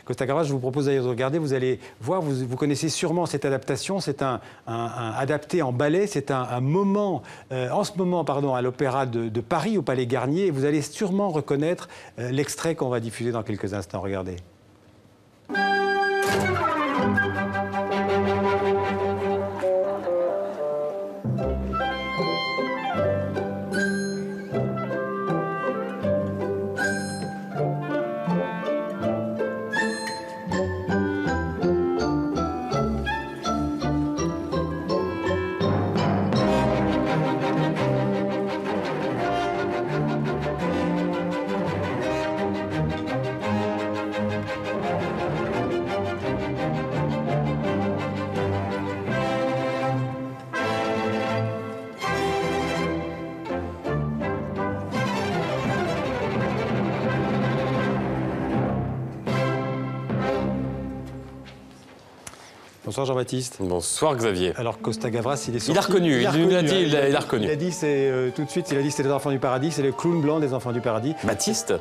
Costa Gavras, je vous propose d'ailleurs de regarder. Vous allez voir, vous connaissez sûrement cette adaptation. C'est un adapté en ballet. C'est un moment, en ce moment, pardon, à l'Opéra de Paris, au Palais Garnier. Et vous allez sûrement reconnaître l'extrait qu'on va diffuser dans quelques instants. Regardez. Bonsoir Jean-Baptiste. Bonsoir Xavier. Alors Costa Gavras, il est sorti. Il a reconnu, il a reconnu. Il a dit, c'est tout de suite, il a dit c'est les Enfants du Paradis, c'est le clown blanc des Enfants du Paradis. Baptiste.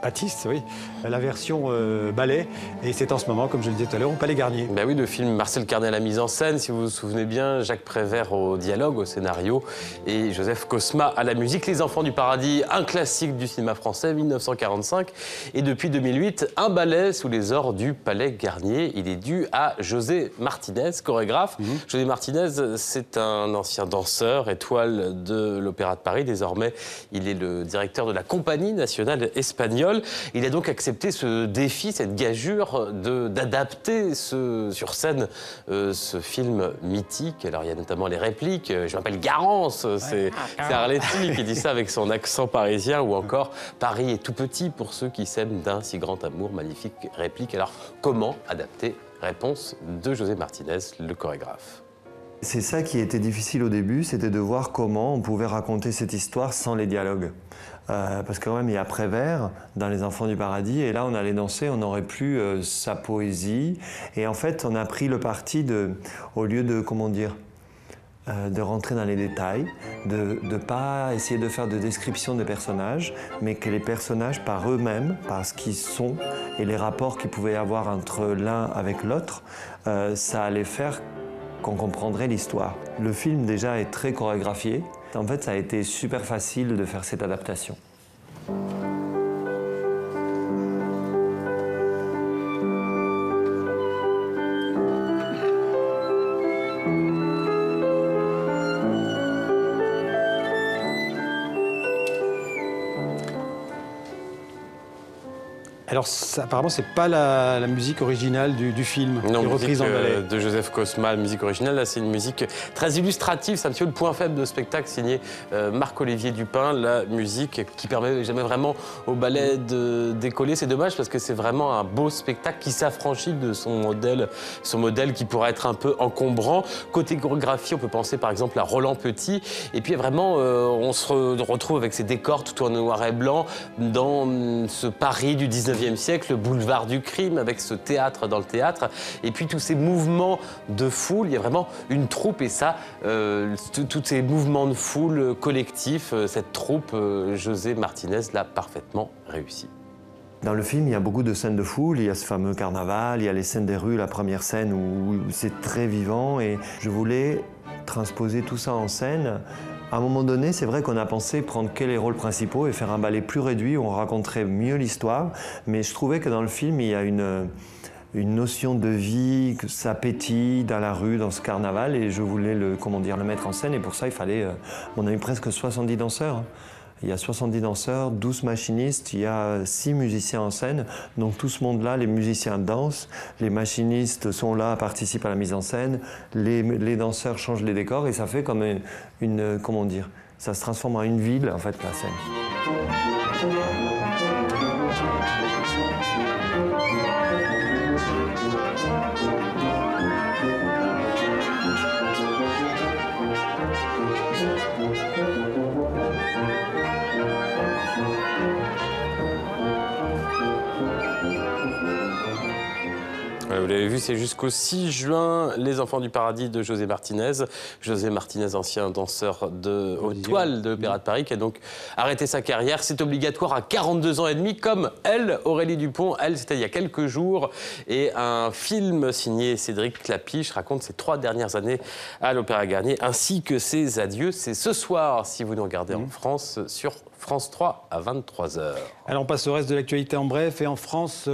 Baptiste, oui. La version ballet. Et c'est en ce moment, comme je le disais tout à l'heure, au Palais Garnier. Ben oui, le film Marcel Carné à la mise en scène, si vous vous souvenez bien, Jacques Prévert au dialogue, au scénario, et Joseph Cosma à la musique. Les Enfants du Paradis, un classique du cinéma français, 1945. Et depuis 2008, un ballet sous les ors du Palais Garnier. Il est dû à José Martinez, chorégraphe. José Martinez, c'est un ancien danseur, étoile de l'Opéra de Paris. Désormais, il est le directeur de la Compagnie nationale espagnole. Il a donc accepté ce défi, cette gageure d'adapter sur scène ce film mythique. Alors, il y a notamment les répliques. Je m'appelle Garance, c'est Arletty qui dit ça avec son accent parisien, ou encore Paris est tout petit pour ceux qui s'aiment d'un si grand amour. Magnifique réplique. Alors, comment adapter? Réponse de José Martinez, le chorégraphe. C'est ça qui était difficile au début, c'était de voir comment on pouvait raconter cette histoire sans les dialogues. Parce que quand même, il y a Prévert dans Les Enfants du Paradis, et là, on allait danser, on n'aurait plus sa poésie. Et en fait, on a pris le parti au lieu de, comment dire, de rentrer dans les détails, de ne pas essayer de faire de description des personnages, mais que les personnages, par eux-mêmes, par ce qu'ils sont, et les rapports qu'ils pouvaient avoir entre l'un avec l'autre, ça allait faire qu'on comprendrait l'histoire. Le film déjà est très chorégraphié. En fait, ça a été super facile de faire cette adaptation. Alors, apparemment, c'est pas la musique originale du film, non, qui est reprise en ballet. De Joseph Cosma, la musique originale. Là, c'est une musique très illustrative. C'est un petit peu le point faible de spectacle signé Marc-Olivier Dupin. La musique qui permet jamais vraiment au ballet de décoller. C'est dommage parce que c'est vraiment un beau spectacle qui s'affranchit de son modèle qui pourrait être un peu encombrant. Côté chorégraphie, on peut penser par exemple à Roland Petit. Et puis vraiment, on se retrouve avec ces décors tout en noir et blanc dans ce Paris du 19e siècle, le boulevard du crime, avec ce théâtre dans le théâtre, et puis tous ces mouvements de foule. Il y a vraiment une troupe, et ça, tous ces mouvements de foule collectifs, cette troupe, José Martinez l'a parfaitement réussi. Dans le film, il y a beaucoup de scènes de foule, il y a ce fameux carnaval, il y a les scènes des rues, la première scène où c'est très vivant, et je voulais transposer tout ça en scène. À un moment donné, c'est vrai qu'on a pensé prendre que les rôles principaux et faire un ballet plus réduit où on raconterait mieux l'histoire, mais je trouvais que dans le film, il y a une notion de vie, que ça pétille dans la rue, dans ce carnaval, et je voulais le mettre en scène, et pour ça, il fallait, on a eu presque 70 danseurs. Il y a 70 danseurs, 12 machinistes, il y a 6 musiciens en scène. Donc tout ce monde-là, les musiciens dansent, les machinistes sont là, participent à la mise en scène, les danseurs changent les décors, et ça fait comme comment dire, ça se transforme en une ville, en fait, la scène. Vous l'avez vu, c'est jusqu'au 6 juin, Les Enfants du Paradis de José Martinez. José Martinez, ancien danseur aux toiles de l'Opéra de Paris, qui a donc arrêté sa carrière. C'est obligatoire à 42 ans et demi, comme elle, Aurélie Dupont. Elle, c'était il y a quelques jours. Et un film signé Cédric Clapiche raconte ses 3 dernières années à l'Opéra Garnier, ainsi que ses adieux. C'est ce soir, si vous nous regardez en France, sur France 3 à 23h. Alors on passe au reste de l'actualité en bref. Et en France,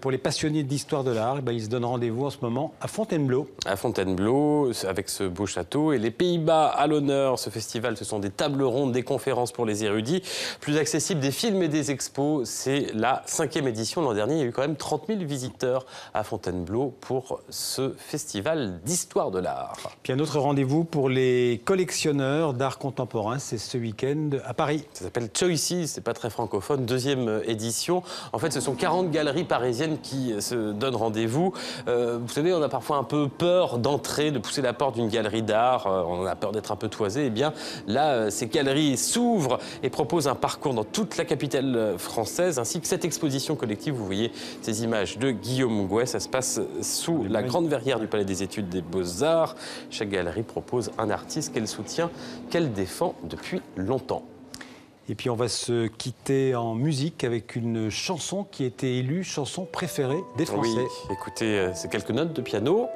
pour les passionnés d'histoire de l'art, ils se donnent rendez-vous en ce moment à Fontainebleau. À Fontainebleau, avec ce beau château. Et les Pays-Bas à l'honneur. Ce festival, ce sont des tables rondes, des conférences pour les érudits. Plus accessible, des films et des expos. C'est la 5e édition. L'an dernier, il y a eu quand même 30 000 visiteurs à Fontainebleau pour ce festival d'histoire de l'art. Puis un autre rendez-vous pour les collectionneurs d'art contemporain. C'est ce week-end à Paris. Ça s'appelle Choices, c'est pas très francophone, 2e édition. En fait, ce sont 40 galeries parisiennes qui se donnent rendez-vous. Vous savez, on a parfois un peu peur d'entrer, de pousser la porte d'une galerie d'art. On a peur d'être un peu toisé. Eh bien, là, ces galeries s'ouvrent et proposent un parcours dans toute la capitale française, ainsi que cette exposition collective. Vous voyez ces images de Guillaume Gouet. Ça se passe sous la grande verrière du Palais des Études des Beaux-Arts. Chaque galerie propose un artiste qu'elle soutient, qu'elle défend depuis longtemps. Et puis on va se quitter en musique avec une chanson qui a été élue chanson préférée des Français. Oui, écoutez, c'est quelques notes de piano,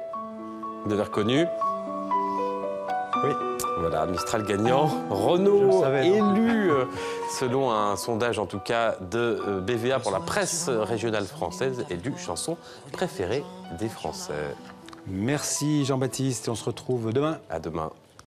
vous avez reconnu. Oui. Voilà, Mistral gagnant. Renaud, élu, selon un sondage en tout cas de BVA pour la presse régionale française, élu chanson préférée des Français. Merci Jean-Baptiste et on se retrouve demain. À demain.